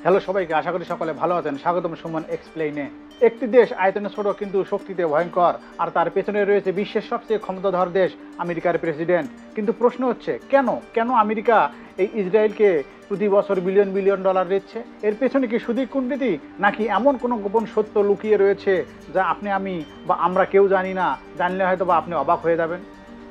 Hello সবাইকে, আশা করি সকলে ভালো আছেন। স্বাগতম সুমন এক্সপ্লেইনে। একটি দেশ আয়তনে ছোট কিন্তু শক্তিতে ভয়ঙ্কর, আর তার পেছনে রয়েছে বিশ্বের সবচেয়ে ক্ষমতাধর দেশ আমেরিকার প্রেসিডেন্ট। কিন্তু প্রশ্ন হচ্ছে কেন কেন আমেরিকা এই ইসরায়েলকে প্রতি বছর বিলিয়ন বিলিয়ন ডলার দিচ্ছে? এর পেছনে কি শুধুই কূটনীতি, নাকি এমন কোনো গোপন সত্য লুকিয়ে রয়েছে যা আপনি আমি বা আমরা কেউ জানি না? জানলে হয়তো বা আপনি অবাক হয়ে যাবেন।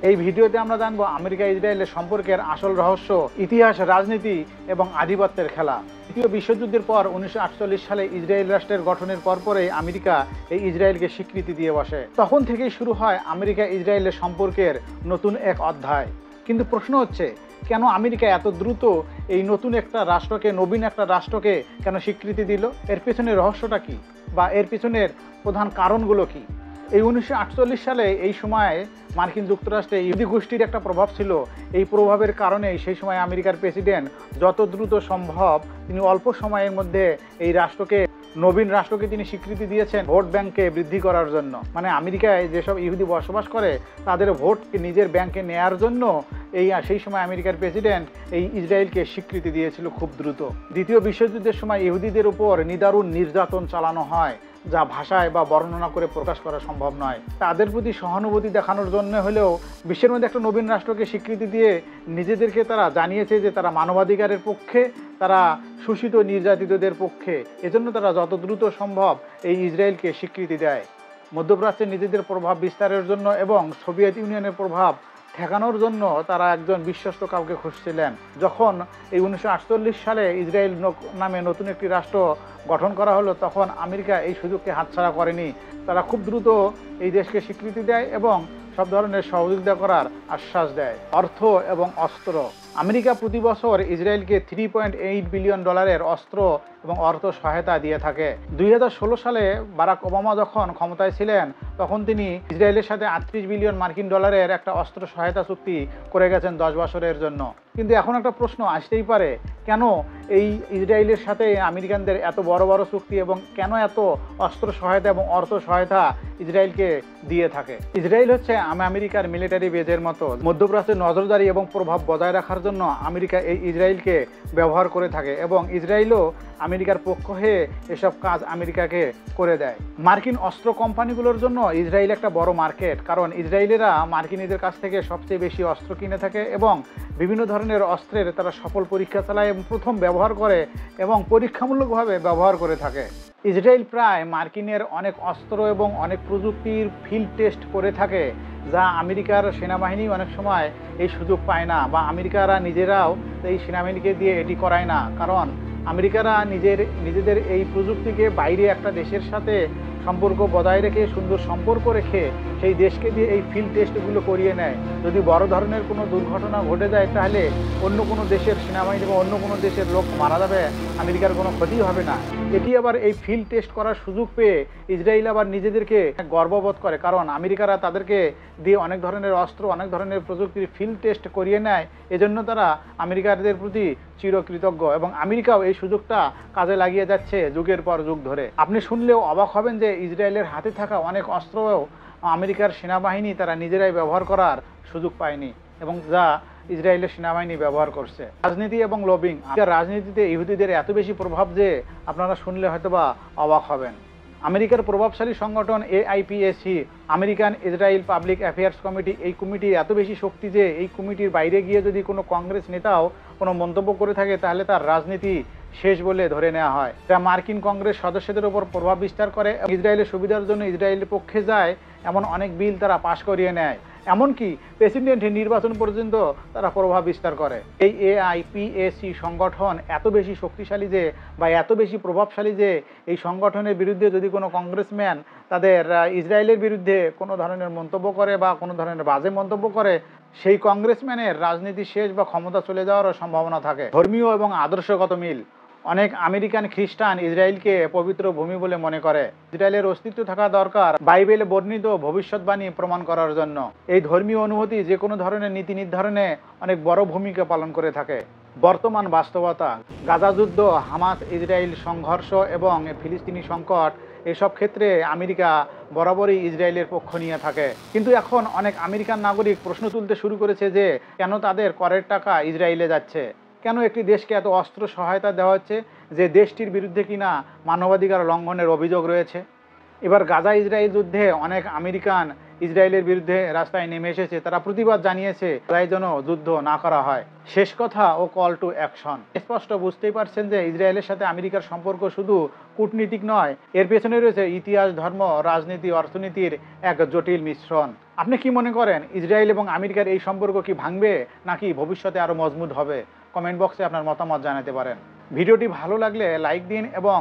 এই ভিডিওতে আমরা জানবো আমেরিকা ইসরায়েলের সম্পর্কের আসল রহস্য, ইতিহাস, রাজনীতি এবং আধিপত্যের খেলা। দ্বিতীয় বিশ্বযুদ্ধের পর 1948 সালে ইসরায়েল রাষ্ট্রের গঠনের পরপরই আমেরিকা এই ইসরায়েলকে স্বীকৃতি দিয়ে বসে। তখন থেকেই শুরু হয় আমেরিকা ইসরায়েলের সম্পর্কের নতুন এক অধ্যায়। কিন্তু প্রশ্ন হচ্ছে, কেন আমেরিকা এত দ্রুত এই নতুন একটা রাষ্ট্রকে, নবীন একটা রাষ্ট্রকে কেন স্বীকৃতি দিল? এর পেছনের রহস্যটা কি, বা এর পেছনের প্রধান কারণগুলো কি? এই 1948 সালে এই সময় মার্কিন যুক্তরাষ্ট্রে ইহুদি গোষ্ঠীর একটা প্রভাব ছিল। এই প্রভাবের কারণে সেই সময় আমেরিকার প্রেসিডেন্ট যত দ্রুত সম্ভব তিনি অল্প সময়ের মধ্যে এই রাষ্ট্রকে, নবীন রাষ্ট্রকে তিনি স্বীকৃতি দিয়েছেন ভোট ব্যাংকে বৃদ্ধি করার জন্য। মানে আমেরিকায় যেসব ইহুদি বসবাস করে তাদের ভোটকে নিজের ব্যাংকে নেয়ার জন্য সেই সময় আমেরিকার প্রেসিডেন্ট এই ইসরায়েলকে স্বীকৃতি দিয়েছিল খুব দ্রুত। দ্বিতীয় বিশ্বযুদ্ধের সময় ইহুদিদের উপর নিদারুণ নির্যাতন চালানো হয়, যা ভাষায় বা বর্ণনা করে প্রকাশ করা সম্ভব নয়। তাদের প্রতি সহানুভূতি দেখানোর জন্য হলেও বিশ্বের মধ্যে একটা নবীন রাষ্ট্রকে স্বীকৃতি দিয়ে নিজেদেরকে তারা জানিয়েছে যে তারা মানবাধিকারের পক্ষে, তারা শোষিত নির্যাতিতদের পক্ষে। এজন্য তারা যত দ্রুত সম্ভব এই ইসরায়েলকে স্বীকৃতি দেয়। মধ্যপ্রাচ্যে নিজেদের প্রভাব বিস্তারের জন্য এবং সোভিয়েত ইউনিয়নের প্রভাব ঠেকানোর জন্য তারা একজন বিশ্বস্ত কাউকে খুঁজছিলেন। যখন এই 1948 সালে ইসরায়েল নামে নতুন একটি রাষ্ট্র গঠন করা হলো, তখন আমেরিকা এই সুযোগকে হাতছাড়া করেনি। তারা খুব দ্রুত এই দেশকে স্বীকৃতি দেয় এবং সব ধরনের সহযোগিতা করার আশ্বাস দেয়। অর্থ এবং অস্ত্র। আমেরিকা প্রতি বছর ইসরায়েলকে 3.8 বিলিয়ন ডলারের অস্ত্র এবং অর্থ সহায়তা দিয়ে থাকে। 2016 সালে বারাক ওবামা যখন ক্ষমতায় ছিলেন, তখন তিনি ইসরায়েলের সাথে 38 বিলিয়ন মার্কিন ডলারের একটা অস্ত্র সহায়তা চুক্তি করে গেছেন 10 বছরের জন্য। কিন্তু এখন একটা প্রশ্ন আসতেই পারে, কেন এই ইসরায়েলের সাথে আমেরিকানদের এত বড় বড় চুক্তি এবং কেন এত অস্ত্র সহায়তা এবং অর্থ সহায়তা ইসরায়েলকে দিয়ে থাকে? ইসরায়েল হচ্ছে আমেরিকার মিলিটারি বেজের মতো। মধ্যপ্রাচ্যে নজরদারি এবং প্রভাব বজায় রাখার জন্য আমেরিকা এই ইসরায়েলকে ব্যবহার করে থাকে এবং ইসরায়েলও আমেরিকার পক্ষ হয়ে এসব কাজ আমেরিকাকে করে দেয়। মার্কিন অস্ত্র কোম্পানিগুলোর জন্য ইসরায়েল একটা বড় মার্কেট, কারণ ইসরায়েলিরা মার্কিনীদের কাছ থেকে সবচেয়ে বেশি অস্ত্র কিনে থাকে এবং বিভিন্ন ধরনের অস্ত্রের তারা সফল পরীক্ষা চালায় এবং প্রথম ব্যবহার করে এবং পরীক্ষামূলকভাবে ব্যবহার করে থাকে। ইসরায়েল প্রায় মার্কিনের অনেক অস্ত্র এবং অনেক প্রযুক্তির ফিল্ড টেস্ট করে থাকে, যা আমেরিকার সেনাবাহিনী অনেক সময় এই সুযোগ পায় না, বা আমেরিকারা নিজেরাও এই সেনাবাহিনীকে দিয়ে এটি করায় না। কারণ আমেরিকারা নিজেদের এই প্রযুক্তিকে বাইরে একটা দেশের সাথে সম্পর্ক বজায় রেখে, সুন্দর সম্পর্ক রেখে সেই দেশকে দিয়ে এই ফিল্ড টেস্টগুলো করিয়ে নেয়। যদি বড় ধরনের কোনো দুর্ঘটনা ঘটে যায়, তাহলে অন্য কোনো দেশের সেনাবাহিনী বা অন্য কোনো দেশের লোক মারা যাবে, আমেরিকার কোনো ক্ষতি হবে না। এটি আবার এই ফিল্ড টেস্ট করার সুযোগ পেয়ে ইসরায়েল আবার নিজেদেরকে গর্ববোধ করে, কারণ আমেরিকারা তাদেরকে দিয়ে অনেক ধরনের অস্ত্র, অনেক ধরনের প্রযুক্তির ফিল্ড টেস্ট করিয়ে নেয়। এজন্য তারা আমেরিকানদের প্রতি চিরকৃতজ্ঞ এবং আমেরিকাও এই সুযোগটা কাজে লাগিয়ে যাচ্ছে যুগের পর যুগ ধরে। আপনি শুনলেও অবাক হবেন যে ইসরায়েলের হাতে থাকা অনেক অস্ত্রও আমেরিকার সেনাবাহিনী তারা নিজেরাই ব্যবহার করার সুযোগ পায়নি এবং যা ইসরায়েলের সেনাবাহিনী ব্যবহার করছে। রাজনীতি এবং লবিং। রাজনীতিতে ইহুদিদের এত বেশি প্রভাব যে আপনারা শুনলে হয়তোবা অবাক হবেন। আমেরিকার প্রভাবশালী সংগঠন AIPAC, American Israel public affairs committee, এই কমিটি এত বেশি শক্তি যে এই কমিটির বাইরে গিয়ে যদি কোনো কংগ্রেস নেতাও কোনো মন্তব্য করে থাকে, তাহলে তার রাজনীতি শেষ বলে ধরে নেওয়া হয়। যা মার্কিন কংগ্রেস সদস্যদের উপর প্রভাব বিস্তার করে, ইসরায়েলের সুবিধার জন্য ইসরায়েলের পক্ষে যায় এমন অনেক বিল তারা পাশ করিয়ে নেয়। এমনকি প্রেসিডেন্ট নির্বাচন পর্যন্ত তারা প্রভাব বিস্তার করে। এই AIPAC সংগঠন এত বেশি শক্তিশালী যে, বা এত বেশি প্রভাবশালী যে, এই সংগঠনের বিরুদ্ধে যদি কোনো কংগ্রেসম্যান তাদের ইসরায়েলের বিরুদ্ধে কোনো ধরনের মন্তব্য করে বা কোনো ধরনের বাজে মন্তব্য করে, সেই কংগ্রেসম্যানের রাজনীতি শেষ বা ক্ষমতা চলে যাওয়ারও সম্ভাবনা থাকে। ধর্মীয় এবং আদর্শগত মিল। অনেক আমেরিকান খ্রিস্টান ইসরায়েলকে পবিত্র ভূমি বলে মনে করে। ইসরায়েলের অস্তিত্ব থাকা দরকার বাইবেলে বর্ণিত ভবিষ্যৎবাণী প্রমাণ করার জন্য। এই ধর্মীয় অনুভূতি যে কোনো ধরনের নীতি নির্ধারণে অনেক বড় ভূমিকা পালন করে থাকে। বর্তমান বাস্তবতা। গাজা যুদ্ধ, হামাস ইসরায়েল সংঘর্ষ এবং ফিলিস্তিনি সংকট, এসব ক্ষেত্রে আমেরিকা বরাবরই ইসরায়েলের পক্ষ নিয়ে থাকে। কিন্তু এখন অনেক আমেরিকান নাগরিক প্রশ্ন তুলতে শুরু করেছে যে কেন তাদের করের টাকা ইসরায়েলে যাচ্ছে। কেন একটি দেশকে এত অস্ত্র সহায়তা দেওয়া হচ্ছে যে দেশটির বিরুদ্ধে কিনা মানবাধিকার লঙ্ঘনের অভিযোগ রয়েছে? এবার গাজা ইসরায়েল যুদ্ধে অনেক আমেরিকান ইসরায়েলের বিরুদ্ধে রাস্তায় নেমে এসেছে, তারা প্রতিবাদ জানিয়েছে তাই যেন যুদ্ধ না করা হয়। শেষ কথা ও কল টু অ্যাকশন। স্পষ্ট বুঝতেই পারছেন যে ইসরায়েলের সাথে আমেরিকার সম্পর্ক শুধু কূটনীতিক নয়, এর পেছনে রয়েছে ইতিহাস, ধর্ম, রাজনীতি, অর্থনীতির এক জটিল মিশ্রণ। আপনি কি মনে করেন ইসরায়েল এবং আমেরিকার এই সম্পর্ক কি ভাঙবে নাকি ভবিষ্যতে আরও মজবুত হবে? কমেন্ট বক্সে আপনার মতামত জানাতে পারেন। ভিডিওটি ভালো লাগলে লাইক দিন এবং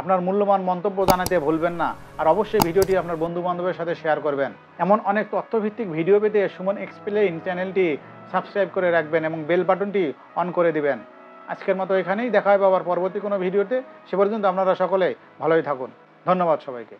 আপনার মূল্যবান মন্তব্য জানাতে ভুলবেন না। আর অবশ্যই ভিডিওটি আপনার বন্ধু বান্ধবের সাথে শেয়ার করবেন। এমন অনেক তথ্যভিত্তিক ভিডিও পেতে সুমন এক্সপ্লেইন চ্যানেলটি সাবস্ক্রাইব করে রাখবেন এবং বেল বাটনটি অন করে দিবেন। আজকের মতো এখানেই, দেখা হবে আবার পরবর্তী কোনো ভিডিওতে। সে পর্যন্ত আপনারা সকলে ভালোই থাকুন। ধন্যবাদ সবাইকে।